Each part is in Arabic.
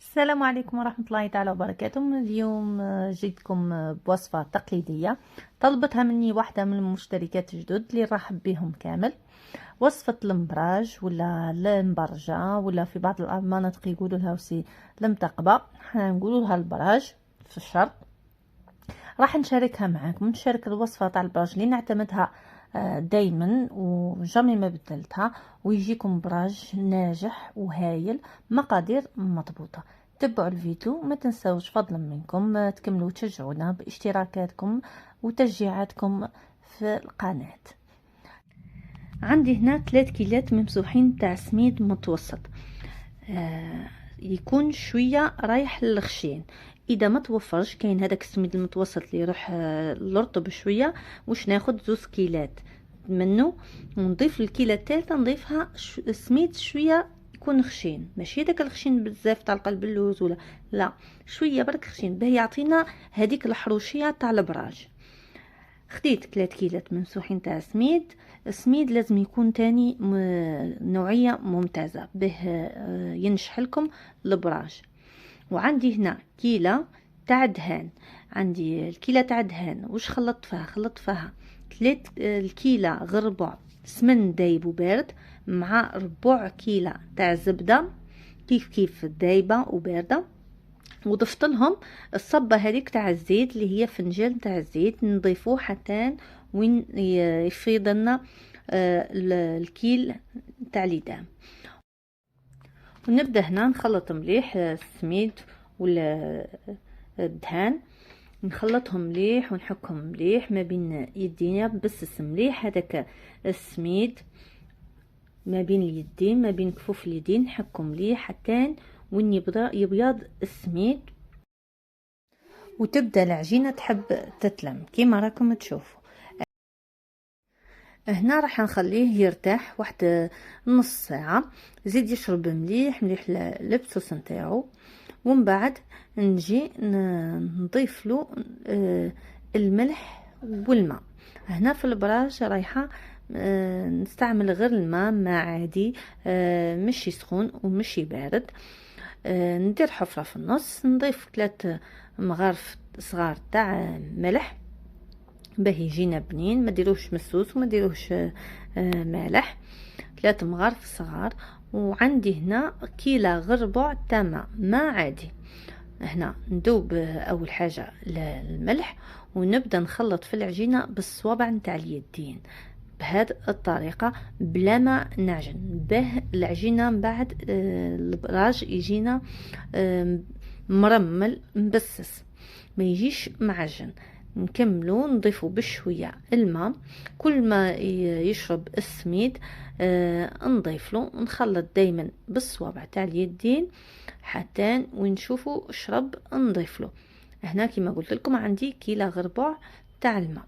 السلام عليكم ورحمة الله تعالى وبركاته. اليوم جيتكم بوصفة تقليدية طلبتها مني واحدة من المشتركات الجدد اللي رحب بهم كامل. وصفة المبراج ولا المبرجة، ولا في بعض المناطق يقولوا لها وسي المتقبة، حنا نقولوا لها البراج في الشرق. راح نشاركها معاكم، نشارك الوصفة تاع البراج اللي نعتمدها دايما وجامي ما بدلتها، ويجيكم براج ناجح وهايل، مقادير مضبوطة. تبعوا الفيديو، ما تنسوش فضلا منكم تكملوا تشجعونا باشتراكاتكم وتشجيعاتكم في القناة. عندي هنا 3 كيلات ممسوحين تاع سميد متوسط، يكون شويه رايح للخشين. اذا ما توفرش كاين هذاك السميد المتوسط اللي يروح للرطب شويه، واش ناخد 2 كيلات منه ونضيف الكيله الثالثه نضيفها سميد شويه يكون خشين، ماشي داك الخشين بزاف تاع القلب اللوز ولا لا، شويه برك خشين باه يعطينا هذيك الحروشيه تاع البراج. خديت 3 كيلات ممسوحين تاع سميد. السميد لازم يكون تاني نوعية ممتازة به ينشح لكم البراج. وعندي هنا كيلة تاع دهان. عندي الكيلة تاع دهان واش خلطت فيها 3 الكيلة غير ربع سمن دايب وبارد، مع ربع كيلة تاع زبدة كيف دايبة وباردة، وضفت لهم الصبه هذيك تاع الزيت اللي هي فنجان تاع الزيت نضيفوه حتى وين يفيض لنا الكيل تاع ليدام. ونبدا هنا نخلط مليح السميد ولا الدهان، نخلطهم مليح ونحكهم مليح ما بين يدينا بس مليح هذاك السميد ما بين اليدين، ما بين كفوف اليدين، نحكم مليح حتى وين يبيض السميد وتبدا العجينه تحب تتلم كيما راكم تشوفوا. هنا راح نخليه يرتاح واحد نص ساعه، زيد يشرب مليح مليح البسوس نتاعو، ومن بعد نجي نضيف له الملح والماء. هنا في البراج رايحه نستعمل غير الماء عادي، مش سخون ومش بارد. ندير حفرة في النص، نضيف 3 مغارف صغار تاع ملح باه يجينا بنين، ما ديروش مسوس وما ديروش مالح، 3 مغارف صغار. وعندي هنا كيلة غير ربع تاع ماء عادي. هنا ندوب اول حاجة الملح ونبدا نخلط في العجينة بالصوابع نتاع اليدين بهذه الطريقة بلا ما نعجن، باه العجينة من بعد البراج يجينا مرمل مبسس ما يجيش معجن. نكملو نضيفو بشوية الماء، كل ما يشرب السميد نضيفلو، نخلط دايما بالصوابع تاع اليدين حتى ونشوفو شرب نضيفلو. هنا كما قلت لكم عندي كيلة غير ربع تاع الماء،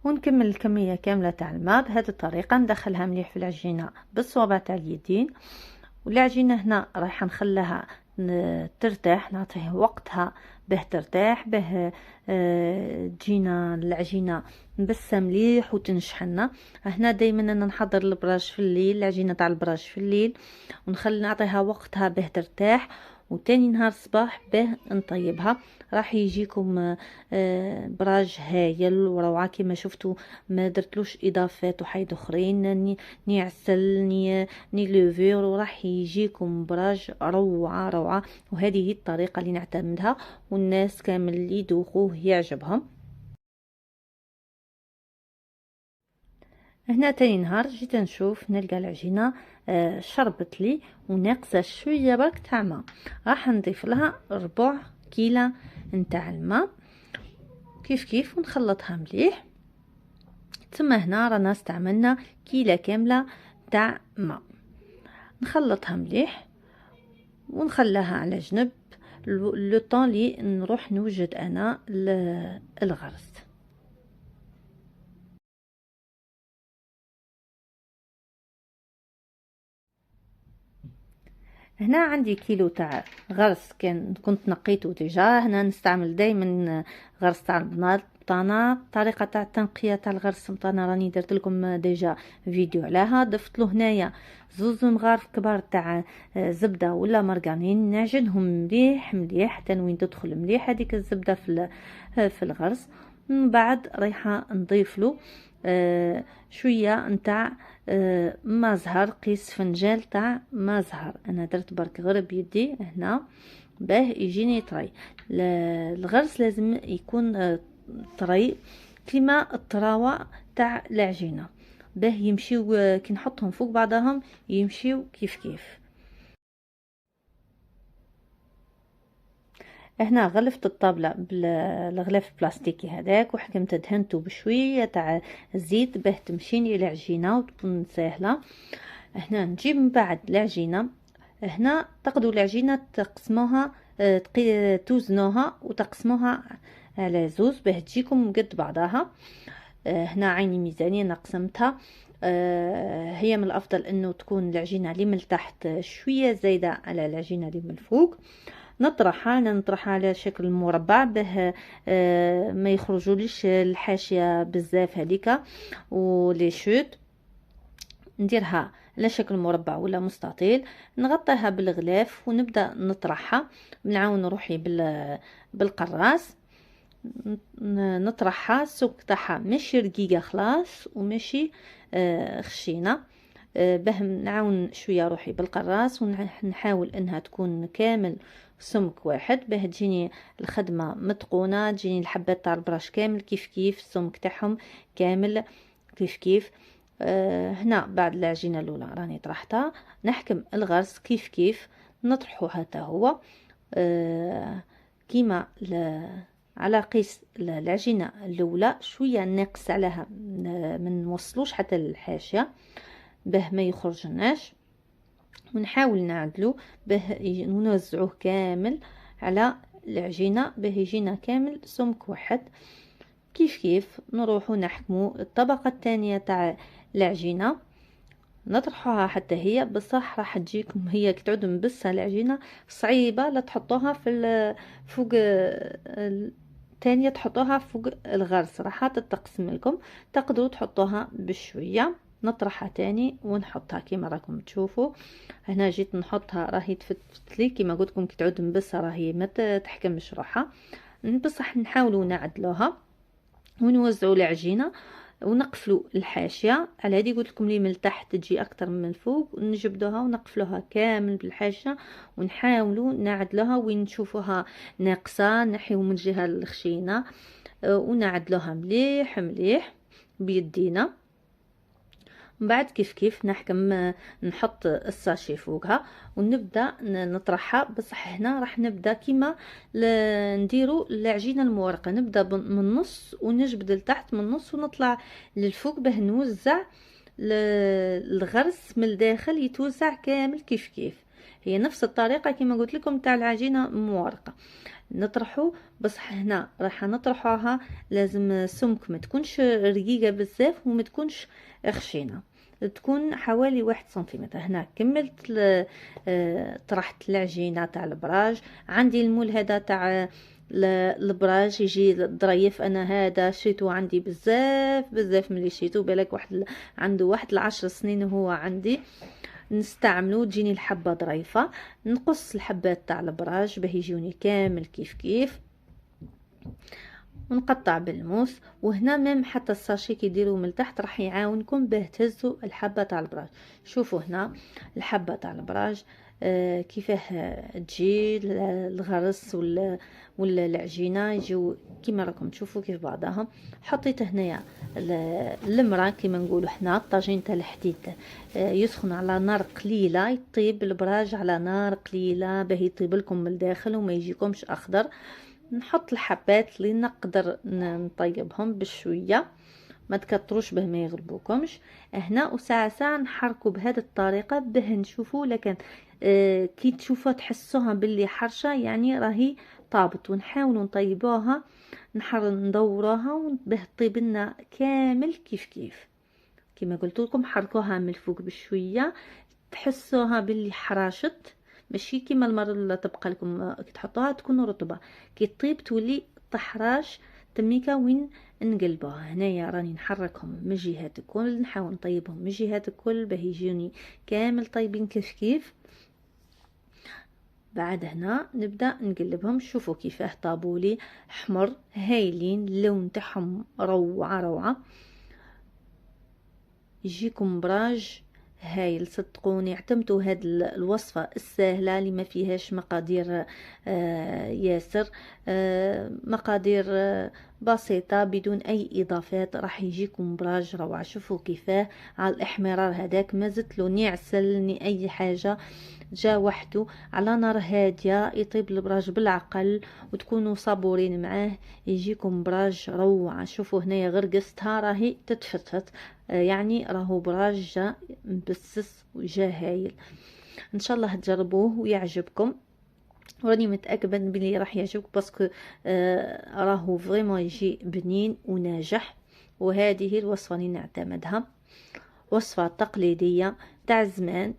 ونكمل الكمية كاملة تاع الماء بهذه الطريقة. ندخلها مليح في العجينة بالصوابع تاع اليدين، والعجينة هنا رايحة نخليها ترتاح، نعطيه وقتها باه ترتاح، باه تجينا العجينة مبسة مليح وتنشحنا. هنا دايما انا نحضر البراج في الليل، العجينة تاع البراج في الليل، ونخلي نعطيها وقتها باه ترتاح، وتاني نهار الصباح باه نطيبها. راح يجيكم براج هايل وروعه كما شفتوا، ما درتلوش اضافات وحيد اخرين، ني عسل ني لوفور، وراح يجيكم براج روعه روعه. وهذه هي الطريقه اللي نعتمدها والناس كامل اللي يذوقوه يعجبهم. هنا تاني نهار جيت نشوف نلقى العجينه شربت لي وناقصه شويه برك تاع ماء، راح نضيف لها ربع كيلة نتاع الماء كيف ونخلطها مليح. ثم هنا رانا استعملنا كيلة كاملة تاع ماء، نخلطها مليح ونخليها على جنب لو طون لي نروح نوجد انا الغرس. هنا عندي كيلو تاع غرس كنت نقيته ديجا. هنا نستعمل دايما غرس تاع البنات بطانه. طريقه تاع التنقيه تاع الغرس بطانه راني درت لكم ديجا فيديو عليها. ضفت له هنايا زوز مغارف كبار تاع زبده ولا مرقانين، نعجنهم مليح مليح حتى وين تدخل مليح هذيك الزبده في الغرس. من بعد رايحه نضيف له شويه نتاع ما زهر، قيس فنجان تاع ما زهر. انا درت برك غير بيدي هنا باه يجيني طري. الغرس لازم يكون طري كيما الطراوه تاع العجينه، باه يمشيو كي نحطهم فوق بعضهم يمشيو كيف كيف. هنا غلفت الطابله بالغلاف البلاستيكي هذاك، وحكمت دهنته بشويه تاع الزيت باه تمشيني العجينه وتكون سهله. هنا نجيب من بعد العجينه، هنا تاخذوا العجينه تقسموها، توزنوها وتقسموها على زوز باه تجيكم قد بعضها. هنا عيني ميزانية انا قسمتها. هي من الافضل انه تكون العجينه اللي من تحت شويه زايده على العجينه اللي من الفوق. نطرحها على شكل مربع باه ما يخرجوليش الحاشيه بزاف هذيك ولي شوت. نديرها على شكل مربع ولا مستطيل، نغطيها بالغلاف ونبدا نطرحها. نعاون روحي بالقراص نطرحها. السمك تاعها ماشي رقيقه خلاص وماشي خشينه، باه نعاون شويه روحي بالقراص ونحاول انها تكون كامل سمك واحد باه تجيني الخدمه متقونه، تجيني الحبات تاع البراش كامل كيف كيف السمك تاعهم كامل كيف كيف. هنا بعد العجينه الاولى راني طرحتها، نحكم الغرس كيف كيف نطرحه حتى هو كيما على قيس العجينه الاولى، شويه ناقص عليها ما نوصلوش حتى للحاشيه باه ما يخرجناش، ونحاول نعدلو باه نوزعوه كامل على العجينه باه يجينا كامل سمك واحد. كيف كيف نروحو نحكمو الطبقه الثانيه تاع العجينه نطرحوها حتى هي، بصح راح تجيكم هي كي تعود مبسه العجينه صعيبه لا تحطوها في فوق الثانيه، تحطوها فوق الغرس راح تتقسم لكم. تقدروا تحطوها بشويه. نطرحها تاني ونحطها كيما راكم تشوفوا. هنا جيت نحطها راهي تفتت لي كيما قلت لكم كي تعود مبسه راهي ما تحكمش روحها، بصح نحاولوا نعدلوها ونوزعوا العجينه ونقفلوا الحاشيه. على هذه قلت لكم لي من تحت تجي اكثر من الفوق، نجبدوها ونقفلوها كامل بالحاشيه ونحاولوا نعدلوها وين نشوفوها ناقصه نحيو من الجهه الخشينه ونعدلوها مليح مليح بيدينا. من بعد كيف كيف نحكم نحط الساشي فوقها ونبدا نطرحها. بصح هنا راح نبدا كيما نديروا العجينه المورقه، نبدا من النص ونجبد لتحت من النص ونطلع للفوق باه نوزع الغرس من الداخل يتوزع كامل كيف كيف. هي نفس الطريقه كما قلت لكم تاع العجينه المورقه نطرحوا. بصح هنا راح نطرحوها لازم سمك ما تكونش رقيقه بزاف وما تكونش خشينه، تكون حوالي 1 سنتيمتر. هنا كملت طرحت العجينه تاع البراج. عندي المول هذا تاع البراج يجي ظريف، انا هذا شريته عندي بزاف بزاف ملي شريته بالك عنده واحد 10 سنين هو عندي نستعملو. تجيني الحبه ظريفه، نقص الحبات تاع البراج باه يجوني كامل كيف كيف ونقطع بالموس. وهنا ميم حتى الساشي كيديروا من تحت راح يعاونكم باه تهزوا الحبه تاع البراج. شوفوا هنا الحبه تاع البراج كيفاه تجي الغرس ولا العجينه يجوا كيما راكم تشوفوا كيف بعضها. حطيت هنايا المرا كيما نقولوا حنا الطاجين تاع الحديد يسخن على نار قليله، يطيب البراج على نار قليله باه يطيب لكم من الداخل وما يجيكمش اخضر. نحط الحبات اللي نقدر نطيبهم بشويه ما تكتروش باه ما يغلبوكمش. هنا وساعه ساعه نحركوا بهذه الطريقه باه نشوفوا، لكن كي تشوفوا تحسوها باللي حرشه يعني راهي طابت، ونحاولوا نطيبوها ندوروها باه تطيب لنا كامل كيف كيف. كما قلت لكم حركوها من الفوق بشويه تحسوها باللي حراشت، ماشي كيما المره اللي تبقى لكم كي تحطوها تكون رطبه، كي تطيب تولي تحراش تميكا وين نقلبوها. هنايا راني نحركهم من الجهات الكل، نحاول نطيبهم من الجهات الكل باه يجوني كامل طيبين كيف كيف. بعد هنا نبدا نقلبهم. شوفوا كيفاه طابولي حمر هايلين، اللون تاعهم روعه روعه. يجيكم براج هايل صدقوني. اعتمدوا هاد الوصفة السهلة اللي ما فيهاش مقادير ياسر، مقادير بسيطة بدون اي اضافات، راح يجيكم براج روعة. شوفوا كيفاه على الاحمرار هذاك، ما زدتلو ني عسل ني اي حاجة، جا وحده على نار هادية يطيب البراج بالعقل وتكونوا صبورين معاه، يجيكم براج روعة. شوفوا هنايا غير قستها راهي تتفتفت، يعني راهو براج جا مبسس وجا هايل. ان شاء الله تجربوه ويعجبكم، وراني متاكده بلي راح يعجبك باسكو راهو فريمون يجي بنين وناجح. وهذه الوصفه اللي نعتمدها، وصفه تقليديه تاع زمان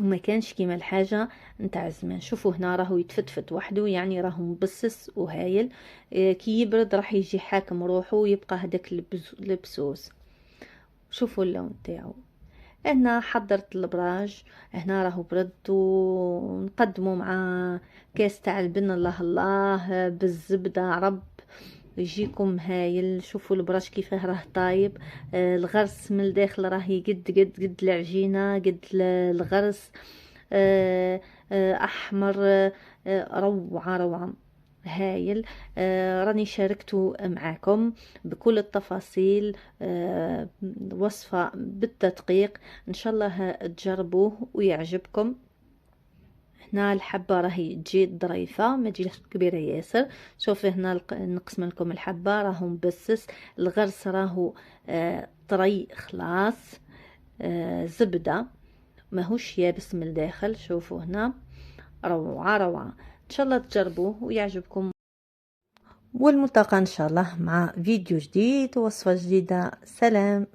وما كانش كيما الحاجه نتاع زمان. شوفوا هنا راهو يتفتفت وحده، يعني راهو مبسس وهايل. كي يبرد راح يجي حاكم روحه ويبقى هداك البسوس. شوفوا اللون تاعو. هنا حضرت البراج، هنا راهو برد ونقدمه مع كاس تاع البن الله الله بالزبده رب، يجيكم هايل. شوفوا البراج كيفاه راه طايب، الغرس من الداخل راهي قد العجينه قد الغرس، احمر، روعه روعه هايل. راني شاركته معاكم بكل التفاصيل، وصفة بالتدقيق. ان شاء الله تجربوه ويعجبكم. هنا الحبة راهي تجي ظريفة ما تجيش كبيرة ياسر. شوفي هنا نقسم لكم الحبة راهو مبسس، الغرس راهو طري خلاص، زبدة ماهوش يابس من الداخل. شوفوا هنا روعة روعة. ان شاء الله تجربوه ويعجبكم، والملتقى ان شاء الله مع فيديو جديد ووصفة جديدة. سلام.